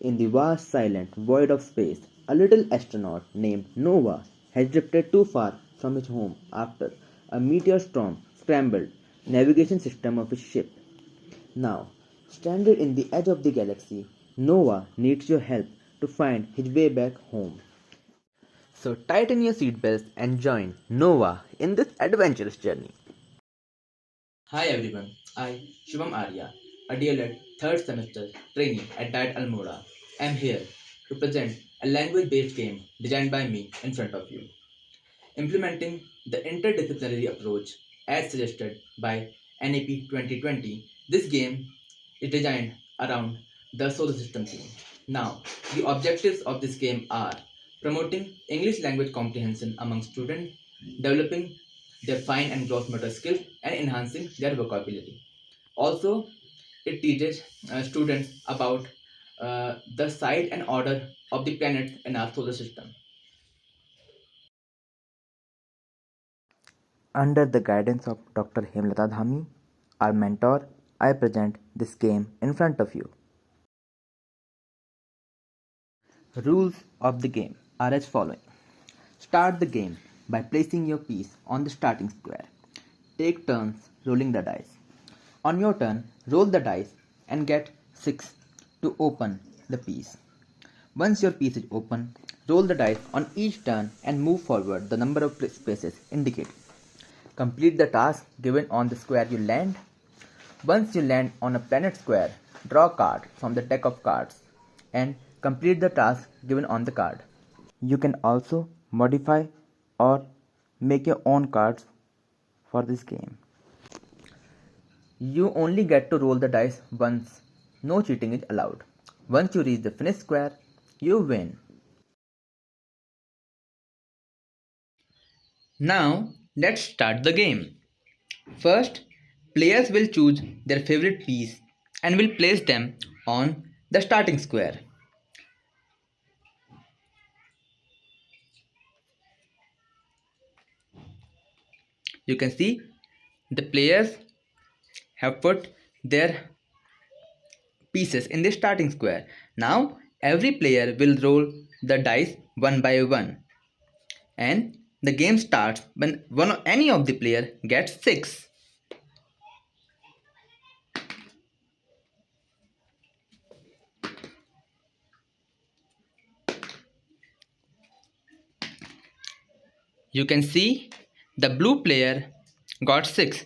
In the vast silent void of space, a little astronaut named Nova has drifted too far from his home after a meteor storm scrambled navigation system of his ship. Now, stranded in the edge of the galaxy, Nova needs your help to find his way back home. So tighten your seatbelts and join Nova in this adventurous journey. Hi everyone, I, Shubham Arya, a DLED third semester trainee at Diet Almora, am here to present a language based game designed by me in front of you. Implementing the interdisciplinary approach as suggested by NAP 2020, this game is designed around the solar system theme. Now, the objectives of this game are promoting English language comprehension among students, developing their fine and gross motor skills, and enhancing their vocabulary. Also, it teaches students about the size and order of the planets in our solar system. Under the guidance of Dr. Hemlata Dhami, our mentor, I present this game in front of you. Rules of the game are as following. Start the game by placing your piece on the starting square. Take turns rolling the dice. On your turn, roll the dice and get 6 to open the piece. Once your piece is open, roll the dice on each turn and move forward the number of spaces indicated. Complete the task given on the square you land. Once you land on a planet square, draw a card from the deck of cards and complete the task given on the card. You can also modify or make your own cards for this game. You only get to roll the dice once. No cheating is allowed. Once you reach the finish square, you win. Now, let's start the game. First, players will choose their favorite piece and will place them on the starting square. You can see the players have put their pieces in the starting square. Now, every player will roll the dice one by one, and the game starts when any of the player gets 6. You can see the blue player got 6,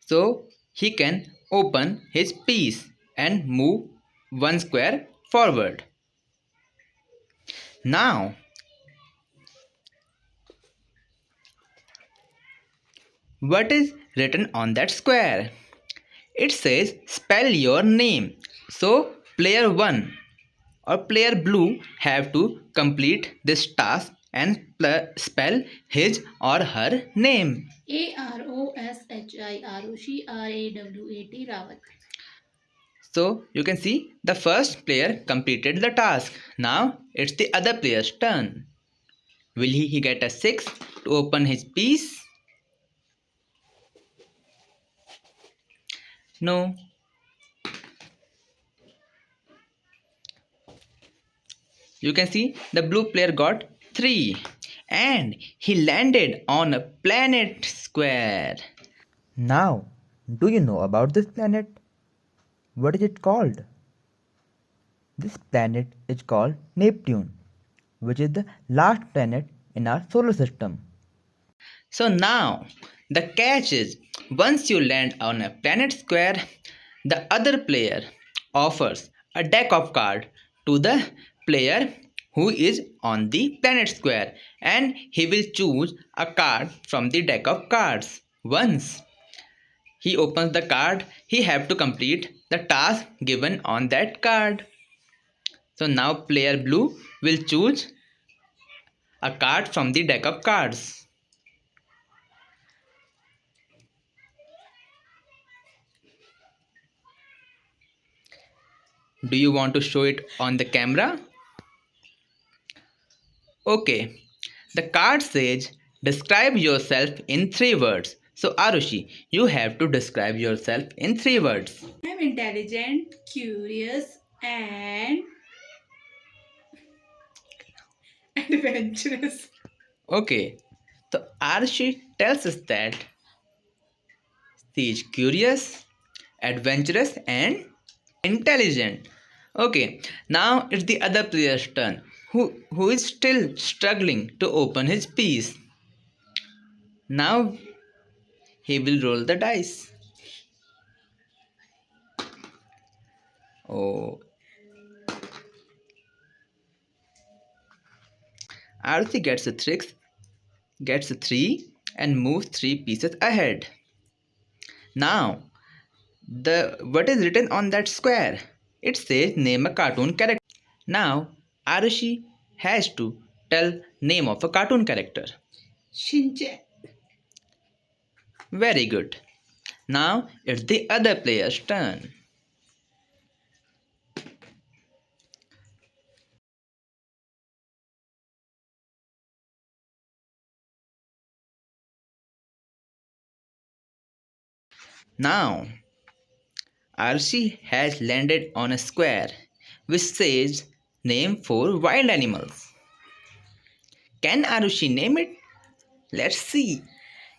so he can open his piece and move one square forward. Now, what is written on that square? It says spell your name. So player 1 or player blue have to complete this task and spell his or her name. Aroshi, Aroshi, Rawat, Rawat. So you can see the first player completed the task. Now it's the other player's turn. Will he get a 6 to open his piece? No. You can see the blue player got 3 and he landed on a planet square. Now, do you know about this planet? What is it called? This planet is called Neptune, which is the last planet in our solar system. So now the catch is once you land on a planet square, the other player offers a deck of cards to the player who is on the planet square and he will choose a card from the deck of cards. Once he opens the card, he have to complete the task given on that card. So now player blue will choose a card from the deck of cards. Do you want to show it on the camera? Okay. The card says describe yourself in 3 words. So Arushi, you have to describe yourself in 3 words. I'm intelligent, curious, and Adventurous. Okay, so Aroshi tells us that she is curious, adventurous, and intelligent. Okay, now it's the other player's turn who is still struggling to open his piece. Now he will roll the dice. Oh, Arushi gets a 3 and moves 3 pieces ahead. Now, the what is written on that square? It says name a cartoon character. Now, Arushi has to tell name of a cartoon character. Shinchan. Very good. Now it's the other player's turn. Now, Arushi has landed on a square which says name 4 wild animals. Can Arushi name it? Let's see.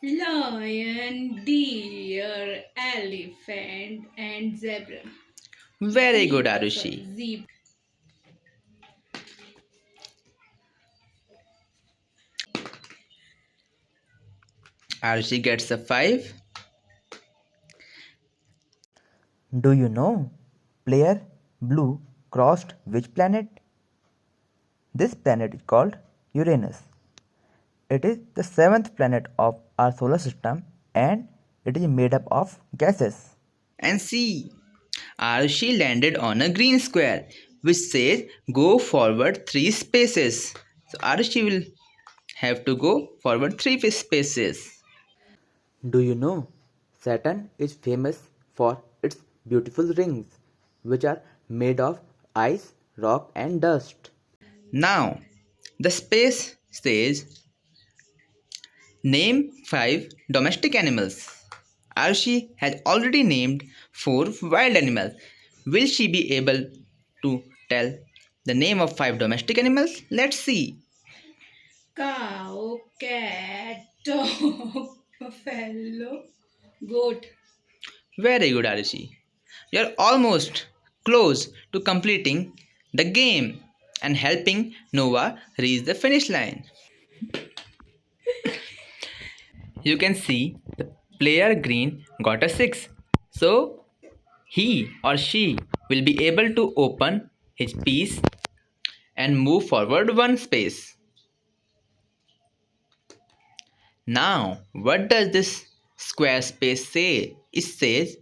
Lion, deer, elephant, and zebra. Very good, Zebra, Arushi. sorry, zebra. Arushi gets a 5. Do you know? Player blue crossed which planet? This planet is called Uranus. It is the seventh planet of our solar system and it is made up of gases. And see, Arushi landed on a green square which says go forward 3 spaces. So Arushi will have to go forward 3 spaces. Do you know? Saturn is famous for its beautiful rings, which are made of ice, rock, and dust. Now, the space says name 5 domestic animals. Arushi has already named 4 wild animals. Will she be able to tell the name of 5 domestic animals? Let's see. Cow, cat, dog, buffalo, goat. Very good, Arushi. You're almost close to completing the game and helping Nova reach the finish line. You can see the player green got a 6. So he or she will be able to open his piece and move forward 1 space. Now, what does this square space say? It says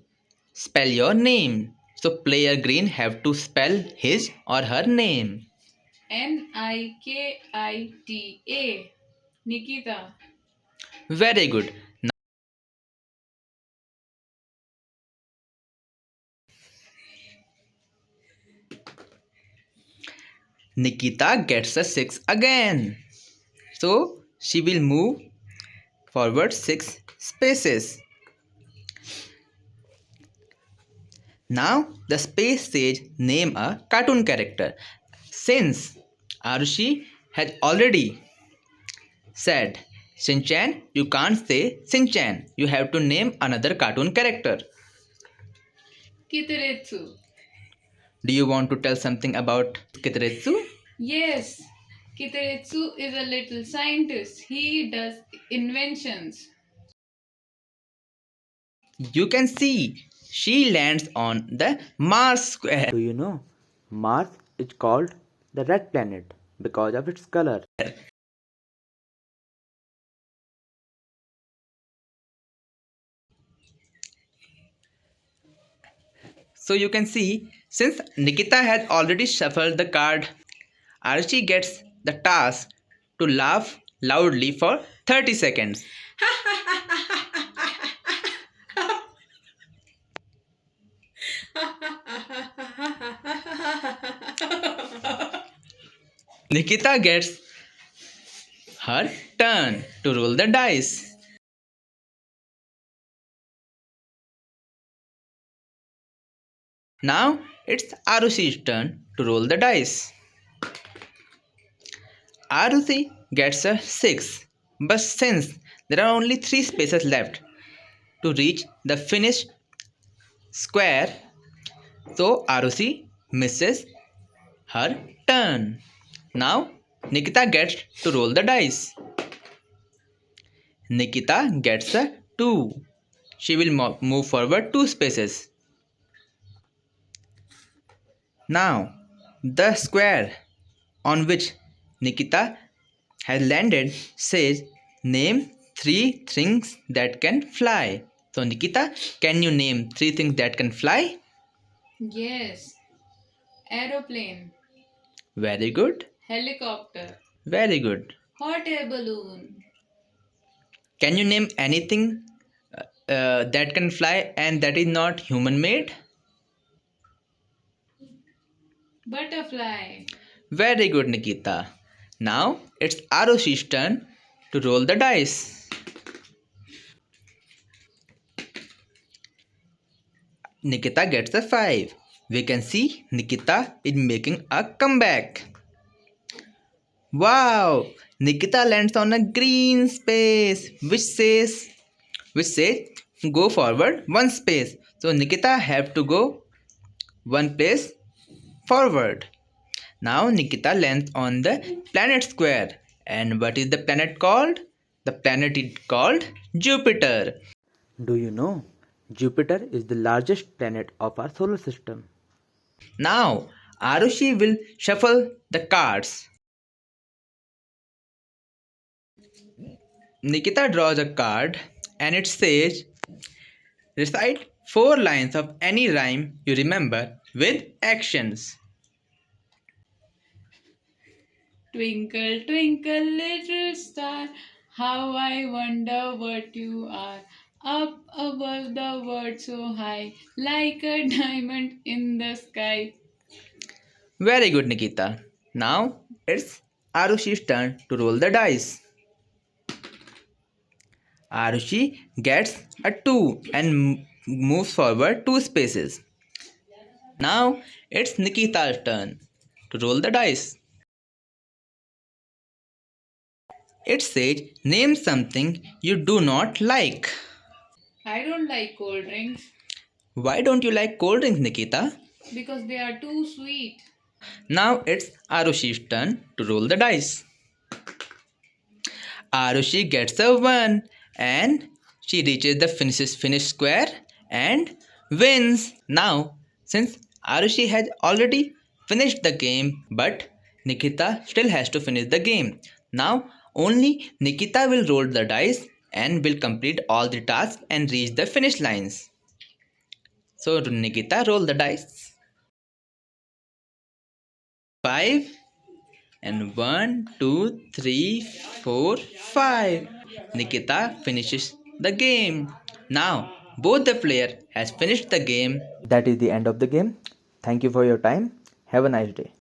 spell your name. So player green have to spell his or her name. Nikita. Nikita. Very good. Nikita gets a 6 again. So she will move forward 6 spaces. Now the space says name a cartoon character. Since Arushi has already said Shinchan, you can't say Shinchan. You have to name another cartoon character. Kitaretsu. Do you want to tell something about Kitaretsu? Yes, Kitaretsu is a little scientist. He does inventions. You can see she lands on the Mars square. Do you know? Mars is called the red planet because of its color. So you can see, since Nikita has already shuffled the card, Archie gets the task to laugh loudly for 30 seconds. Nikita gets her turn to roll the dice. Now it's Arushi's turn to roll the dice. Arusi gets a 6, but since there are only 3 spaces left to reach the finished square, so Arusi misses her turn. Now Nikita gets to roll the dice. Nikita gets a 2. She will move forward 2 spaces. Now, the square on which Nikita has landed says name 3 things that can fly. So, Nikita, can you name 3 things that can fly? Yes. Aeroplane, Very good. helicopter, Very good. hot air balloon, Can you name anything that can fly and that is not human made? butterfly. Very good, Nikita. Now it's Aroshi's turn to roll the dice. Nikita gets a 5. We can see Nikita is making a comeback. Wow! Nikita lands on a green space which says go forward 1 space. So Nikita have to go 1 place forward. Now Nikita lands on the planet square. And what is the planet called? The planet is called Jupiter. Do you know? Jupiter is the largest planet of our solar system. Now Arushi will shuffle the cards. Nikita draws a card and it says recite 4 lines of any rhyme you remember with actions. Twinkle, twinkle, little star, how I wonder what you are. Up above the world so high, like a diamond in the sky. Very good, Nikita. Now it's Arushi's turn to roll the dice. Arushi gets a 2 and moves forward 2 spaces. Now it's Nikita's turn to roll the dice. It says name something you do not like. I don't like cold drinks Why don't you like cold drinks, Nikita? because they are too sweet. Now it's Arushi's turn to roll the dice. Arushi gets a 1 and she reaches the finish square and wins. Now, since Arushi has already finished the game, but Nikita still has to finish the game. Now, only Nikita will roll the dice and will complete all the tasks and reach the finish lines. So, Nikita, roll the dice. 5 and 1, 2, 3, 4, 5. Nikita finishes the game. Now both the player has finished the game. That is the end of the game. Thank you for your time. Have a nice day.